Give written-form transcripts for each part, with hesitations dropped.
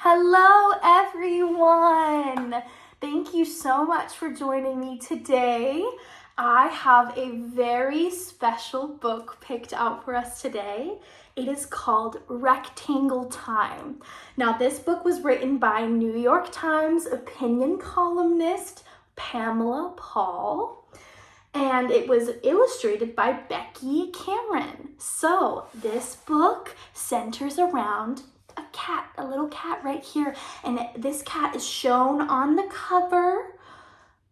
Hello, everyone. Thank you so much for joining me today. I have a very special book picked out for us today. It is called Rectangle Time. Now, this book was written by New York Times opinion columnist Pamela Paul, and it was illustrated by Becky Cameron. So this book centers around a cat, a little cat right here, and this cat is shown on the cover.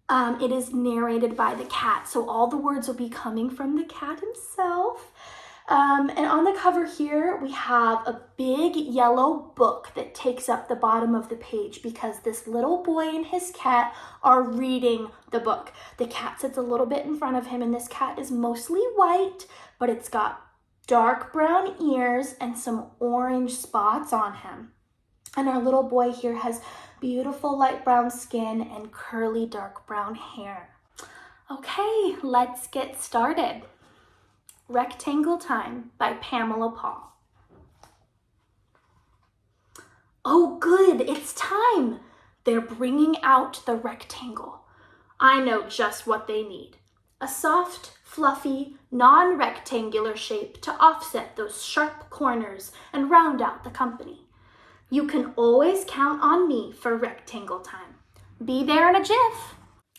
It is narrated by the cat, so all the words will be coming from the cat himself. And on the cover here, we have a big yellow book that takes up the bottom of the page because this little boy and his cat are reading the book. The cat sits a little bit in front of him, and this cat is mostly white, but it's got dark brown ears and some orange spots on him. And our little boy here has beautiful light brown skin and curly dark brown hair. Okay, let's get started. Rectangle Time by Pamela Paul. Oh good, it's time! They're bringing out the rectangle. I know just what they need. A soft, fluffy, non-rectangular shape to offset those sharp corners and round out the company. You can always count on me for rectangle time. Be there in a jiff.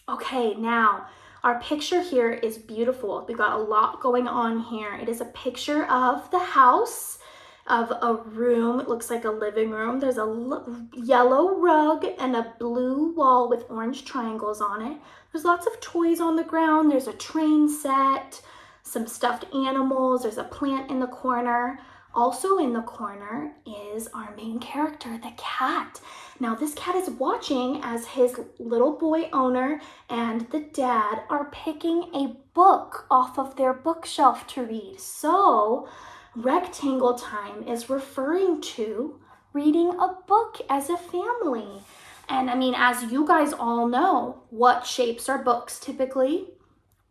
Okay, now our picture here is beautiful. We've got a lot going on here. It is a picture of the house, of a room. It looks like a living room. There's a yellow rug and a blue wall with orange triangles on it. There's lots of toys on the ground. There's a train set, some stuffed animals. There's a plant in the corner. Also in the corner is our main character, the cat. Now this cat is watching as his little boy owner and the dad are picking a book off of their bookshelf to read. So Rectangle Time is referring to reading a book as a family. And I mean, as you guys all know, what shapes are books typically?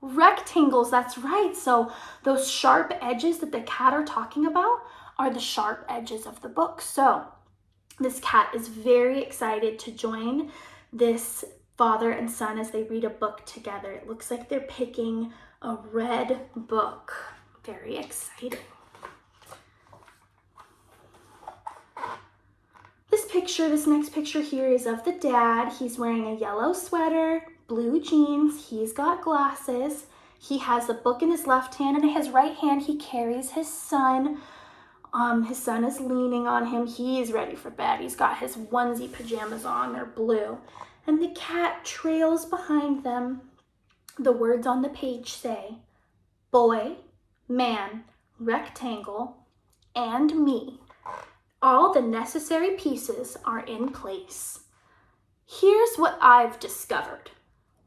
Rectangles, that's right. So those sharp edges that the cat are talking about are the sharp edges of the book. So this cat is very excited to join this father and son as they read a book together. It looks like they're picking a red book. Very exciting. This next picture here is of the dad. He's wearing a yellow sweater, blue jeans. He's got glasses. He has a book in his left hand, and in his right hand, he carries his son. His son is leaning on him. He is ready for bed. He's got his onesie pajamas on. They're blue. And the cat trails behind them. The words on the page say, boy, man, rectangle, and me. All the necessary pieces are in place. Here's what I've discovered.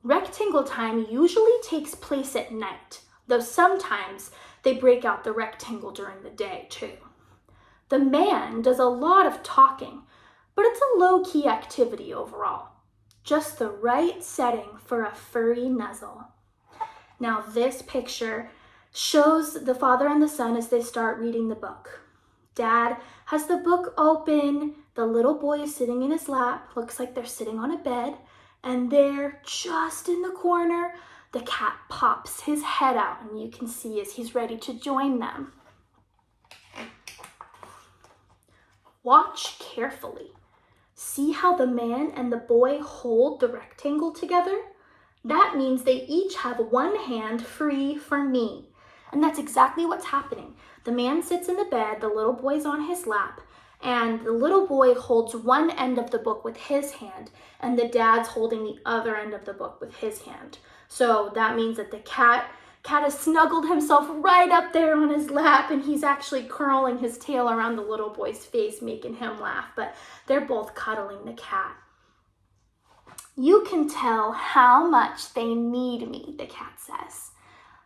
Rectangle Time usually takes place at night, though sometimes they break out the rectangle during the day too. The man does a lot of talking, but it's a low-key activity overall. Just the right setting for a furry nuzzle. Now this picture shows the father and the son as they start reading the book. Dad has the book open. The little boy is sitting in his lap. Looks like they're sitting on a bed. And there, just in the corner, the cat pops his head out, and you can see as he's ready to join them. Watch carefully. See how the man and the boy hold the rectangle together? That means they each have one hand free for me. And that's exactly what's happening. The man sits in the bed, the little boy's on his lap, and the little boy holds one end of the book with his hand, and the dad's holding the other end of the book with his hand. So that means that the cat has snuggled himself right up there on his lap, and he's actually curling his tail around the little boy's face, making him laugh, but they're both cuddling the cat. You can tell how much they need me, the cat says.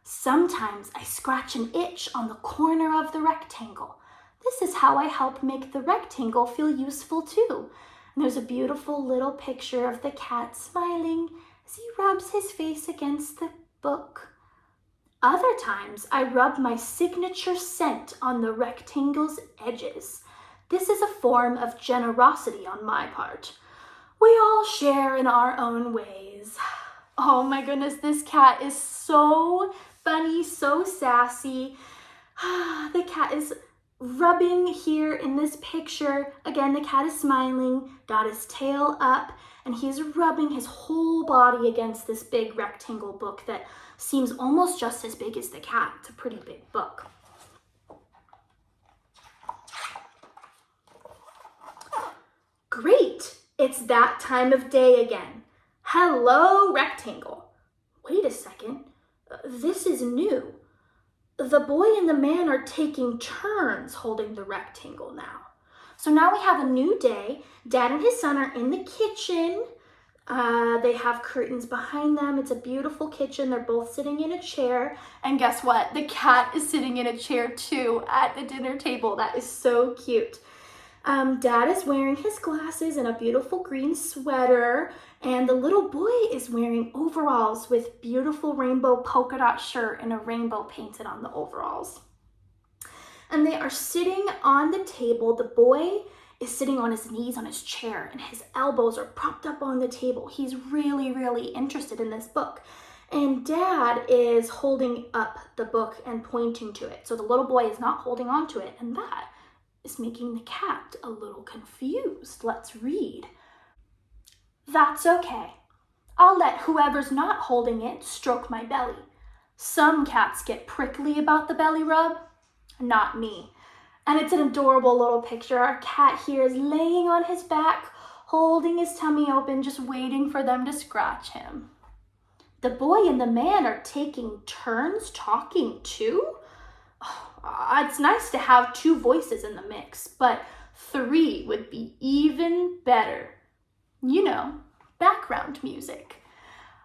Sometimes I scratch an itch on the corner of the rectangle. This is how I help make the rectangle feel useful too. And there's a beautiful little picture of the cat smiling as he rubs his face against the book. Other times I rub my signature scent on the rectangle's edges. This is a form of generosity on my part. We all share in our own ways. Oh my goodness, this cat is so funny, so sassy. The cat is rubbing here in this picture. Again, the cat is smiling, got his tail up, and he's rubbing his whole body against this big rectangle book that seems almost just as big as the cat. It's a pretty big book. Great, it's that time of day again. Hello, rectangle. Wait a second, this is new. The boy and the man are taking turns holding the rectangle now. So now we have a new day. Dad and his son are in the kitchen. They have curtains behind them. It's a beautiful kitchen. They're both sitting in a chair. And guess what? The cat is sitting in a chair too at the dinner table. That is so cute. Dad is wearing his glasses and a beautiful green sweater. And the little boy is wearing overalls with beautiful rainbow polka dot shirt and a rainbow painted on the overalls. And they are sitting on the table. The boy is sitting on his knees on his chair and his elbows are propped up on the table. He's really, really interested in this book. And Dad is holding up the book and pointing to it. So the little boy is not holding on to it, and that is making the cat a little confused. Let's read. That's okay. I'll let whoever's not holding it stroke my belly. Some cats get prickly about the belly rub, not me. And it's an adorable little picture. Our cat here is laying on his back, holding his tummy open, just waiting for them to scratch him. The boy and the man are taking turns talking too. It's nice to have two voices in the mix, but 3 would be even better. You know, background music.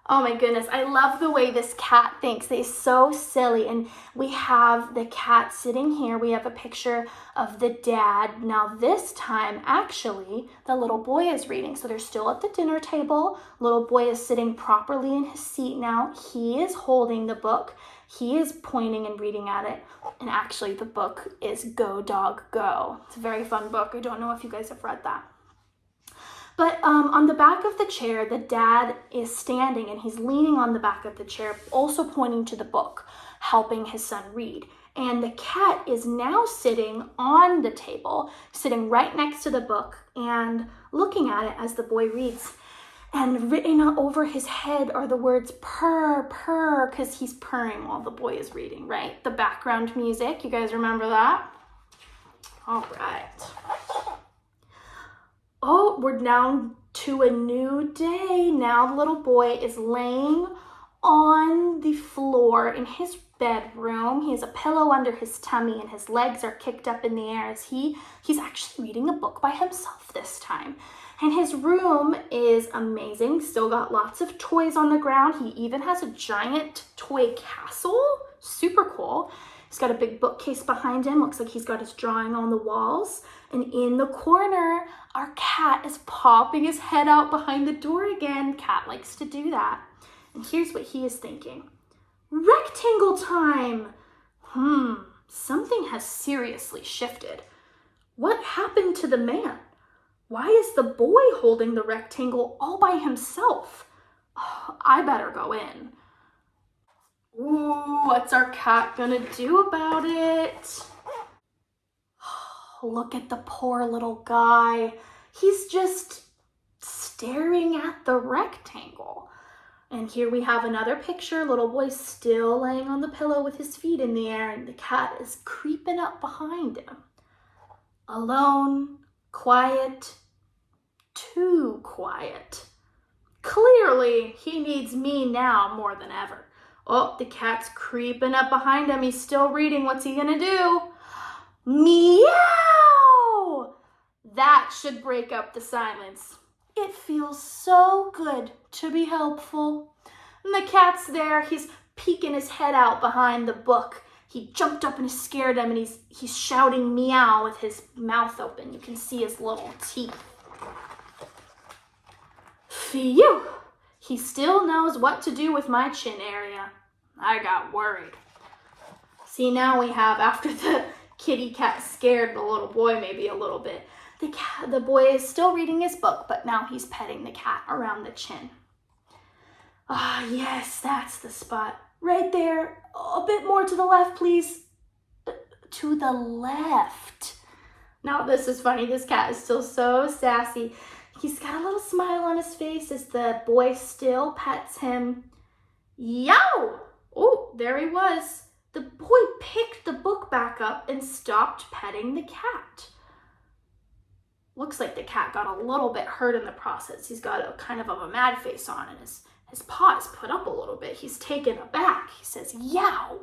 Oh my goodness, I love the way this cat thinks. They're so silly. And we have the cat sitting here. We have a picture of the dad. Now this time, actually, the little boy is reading. So they're still at the dinner table. Little boy is sitting properly in his seat now. He is holding the book. He is pointing and reading at it. And actually, the book is Go Dog Go. It's a very fun book. I don't know if you guys have read that. But on the back of the chair, the dad is standing and he's leaning on the back of the chair, also pointing to the book, helping his son read. And the cat is now sitting on the table, sitting right next to the book and looking at it as the boy reads. And written over his head are the words purr, purr, because he's purring while the boy is reading, right? The background music, you guys remember that? All right. Oh, we're down to a new day. Now the little boy is laying on the floor in his bedroom. He has a pillow under his tummy and his legs are kicked up in the air as he's actually reading a book by himself this time. And his room is amazing. Still got lots of toys on the ground. He even has a giant toy castle. Super cool. He's got a big bookcase behind him. Looks like he's got his drawing on the walls. And in the corner, our cat is popping his head out behind the door again. Cat likes to do that. And here's what he is thinking. Rectangle time! Something has seriously shifted. What happened to the man? Why is the boy holding the rectangle all by himself? Oh, I better go in. Ooh, what's our cat gonna do about it? Look at the poor little guy. He's just staring at the rectangle. And here we have another picture. Little boy still laying on the pillow with his feet in the air, and the cat is creeping up behind him. Alone, quiet, too quiet. Clearly, he needs me now more than ever. Oh, the cat's creeping up behind him. He's still reading. What's he gonna do? Meow! That should break up the silence. It feels so good to be helpful. And the cat's there. He's peeking his head out behind the book. He jumped up and scared him, and he's shouting meow with his mouth open. You can see his little teeth. Phew! He still knows what to do with my chin area. I got worried. See, now we have, after the kitty cat scared the little boy maybe a little bit. The boy is still reading his book, but now he's petting the cat around the chin. Ah, yes, that's the spot. Right there. A bit more to the left, please. To the left. Now, this is funny. This cat is still so sassy. He's got a little smile on his face as the boy still pets him. Yow! Oh, there he was. The boy picked the book back up and stopped petting the cat. Looks like the cat got a little bit hurt in the process. He's got a kind of a mad face on, and his paw is put up a little bit. He's taken aback. He says, yow.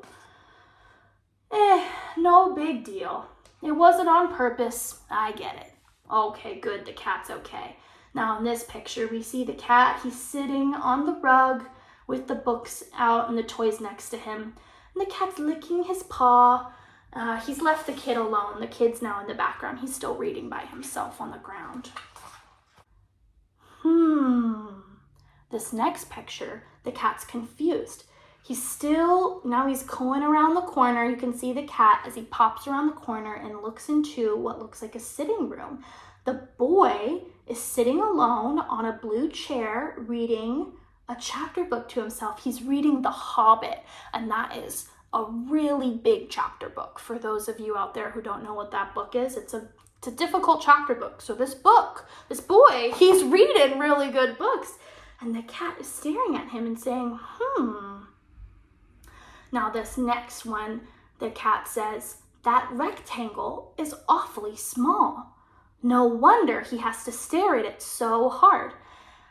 No big deal. It wasn't on purpose. I get it. Okay, good. The cat's okay. Now in this picture, we see the cat. He's sitting on the rug with the books out and the toys next to him. And the cat's licking his paw. He's left the kid alone. The kid's now in the background. He's still reading by himself on the ground. This next picture, the cat's confused. He's going around the corner. You can see the cat as he pops around the corner and looks into what looks like a sitting room. The boy is sitting alone on a blue chair reading a chapter book to himself. He's reading The Hobbit, and that is a really big chapter book. For those of you out there who don't know what that book is, it's a difficult chapter book. So this boy, he's reading really good books. And the cat is staring at him and saying, Now this next one, the cat says, that rectangle is awfully small. No wonder he has to stare at it so hard.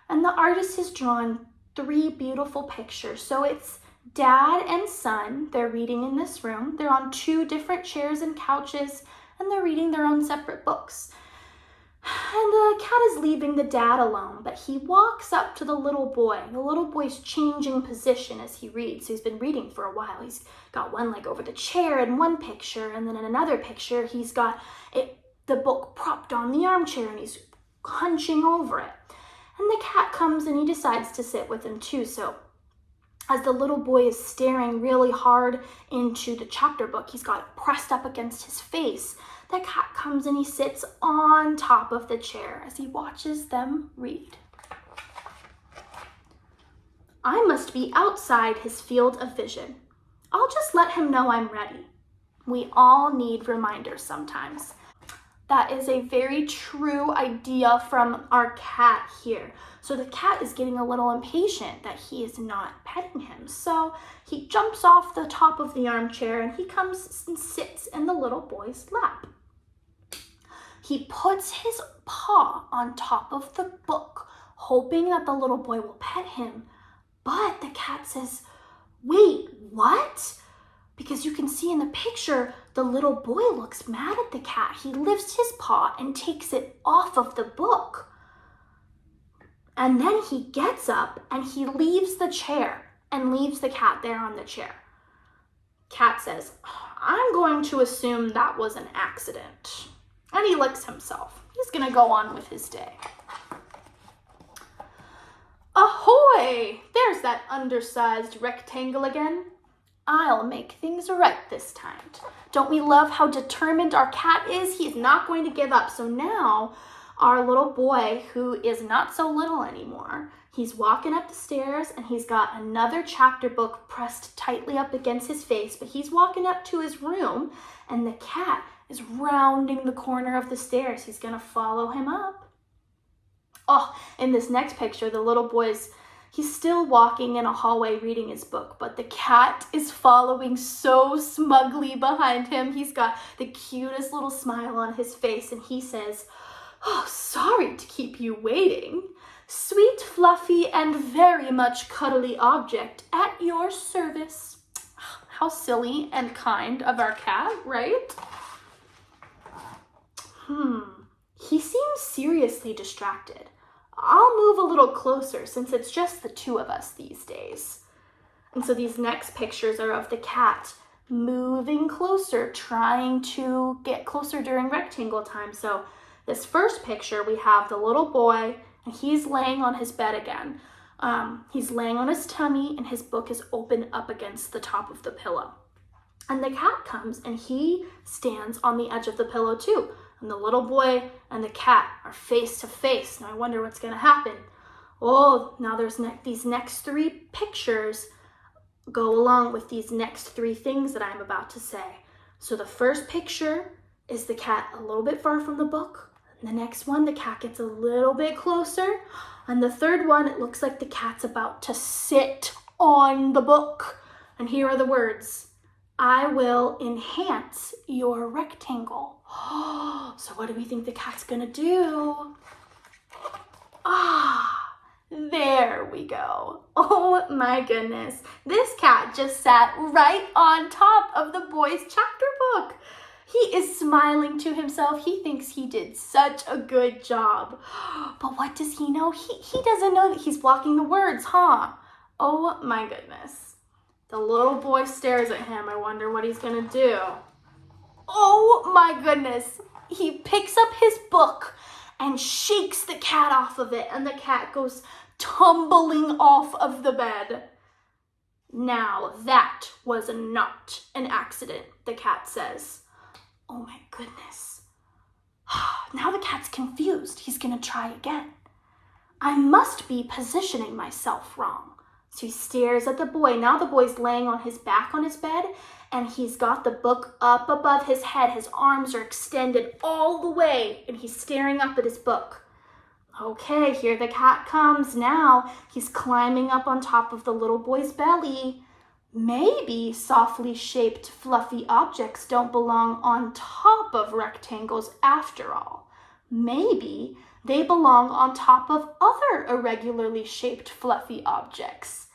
And the artist has drawn 3 beautiful pictures. So it's dad and son. They're reading in this room. They're on 2 different chairs and couches, and they're reading their own separate books. And the cat is leaving the dad alone, but he walks up to the little boy. The little boy's changing position as he reads. So he's been reading for a while. He's got one leg over the chair in one picture, and then in another picture, he's got the book propped on the armchair, and he's hunching over it. And the cat comes and he decides to sit with him too. So as the little boy is staring really hard into the chapter book, he's got it pressed up against his face. The cat comes and he sits on top of the chair as he watches them read. I must be outside his field of vision. I'll just let him know I'm ready. We all need reminders sometimes. That is a very true idea from our cat here. So the cat is getting a little impatient that he is not petting him. So he jumps off the top of the armchair and he comes and sits in the little boy's lap. He puts his paw on top of the book, hoping that the little boy will pet him. But the cat says, wait, what? Because you can see in the picture, the little boy looks mad at the cat. He lifts his paw and takes it off of the book. And then he gets up and he leaves the chair and leaves the cat there on the chair. Cat says, I'm going to assume that was an accident. And he licks himself. He's going to go on with his day. Ahoy! There's that undersized rectangle again. I'll make things right this time. Don't we love how determined our cat is? He is not going to give up. So now our little boy, who is not so little anymore, he's walking up the stairs and he's got another chapter book pressed tightly up against his face, but he's walking up to his room and the cat is rounding the corner of the stairs. He's going to follow him up. Oh, in this next picture, the little he's still walking in a hallway reading his book, but the cat is following so smugly behind him. He's got the cutest little smile on his face, and he says, oh, sorry to keep you waiting. Sweet, fluffy, and very much cuddly object at your service. How silly and kind of our cat, right? He seems seriously distracted. I'll move a little closer since it's just the 2 of us these days. And so these next pictures are of the cat moving closer, trying to get closer during rectangle time. So this first picture, we have the little boy, and he's laying on his bed again. He's laying on his tummy, and his book is open up against the top of the pillow. And the cat comes and he stands on the edge of the pillow too. And the little boy and the cat are face to face. Now I wonder what's going to happen. Oh, now there's these next 3 pictures go along with these next 3 things that I'm about to say. So the first picture is the cat a little bit far from the book. And the next one, the cat gets a little bit closer. And the third one, it looks like the cat's about to sit on the book. And here are the words. I will enhance your rectangle. So what do we think the cat's gonna do? There we go. Oh my goodness. This cat just sat right on top of the boy's chapter book. He is smiling to himself. He thinks he did such a good job. But what does he know? He doesn't know that he's blocking the words, huh? Oh my goodness. The little boy stares at him. I wonder what he's gonna do. Oh my goodness. He picks up his book and shakes the cat off of it, and the cat goes tumbling off of the bed. Now that was not an accident, the cat says. Oh my goodness. Now the cat's confused. He's gonna try again. I must be positioning myself wrong. So he stares at the boy. Now the boy's laying on his back on his bed, and he's got the book up above his head. His arms are extended all the way, and he's staring up at his book. Okay, here the cat comes. Now he's climbing up on top of the little boy's belly. Maybe softly shaped, fluffy objects don't belong on top of rectangles after all. Maybe they belong on top of other irregularly shaped, fluffy objects.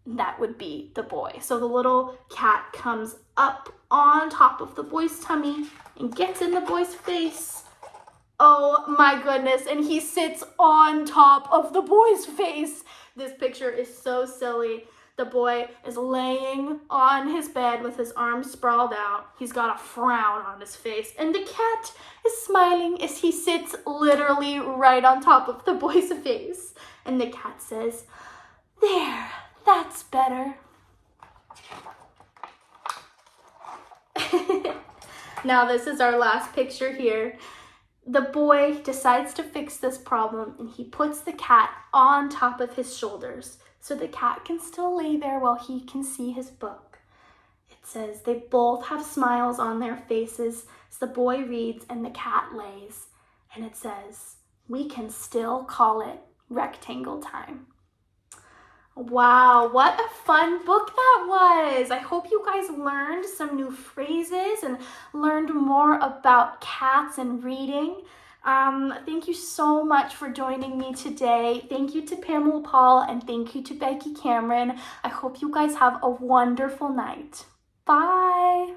That would be the boy. So the little cat comes up on top of the boy's tummy and gets in the boy's face. Oh my goodness, and he sits on top of the boy's face. This picture is so silly. The boy is laying on his bed with his arms sprawled out. He's got a frown on his face, and the cat is smiling as he sits literally right on top of the boy's face. And the cat says, "There, that's better." Now this is our last picture here. The boy decides to fix this problem, and he puts the cat on top of his shoulders so the cat can still lay there while he can see his book. It says they both have smiles on their faces as the boy reads and the cat lays. And it says, we can still call it rectangle time. Wow, what a fun book that was. I hope you guys learned some new phrases and learned more about cats and reading. Thank you so much for joining me today. Thank you to Pamela Paul and thank you to Becky Cameron. I hope you guys have a wonderful night. Bye.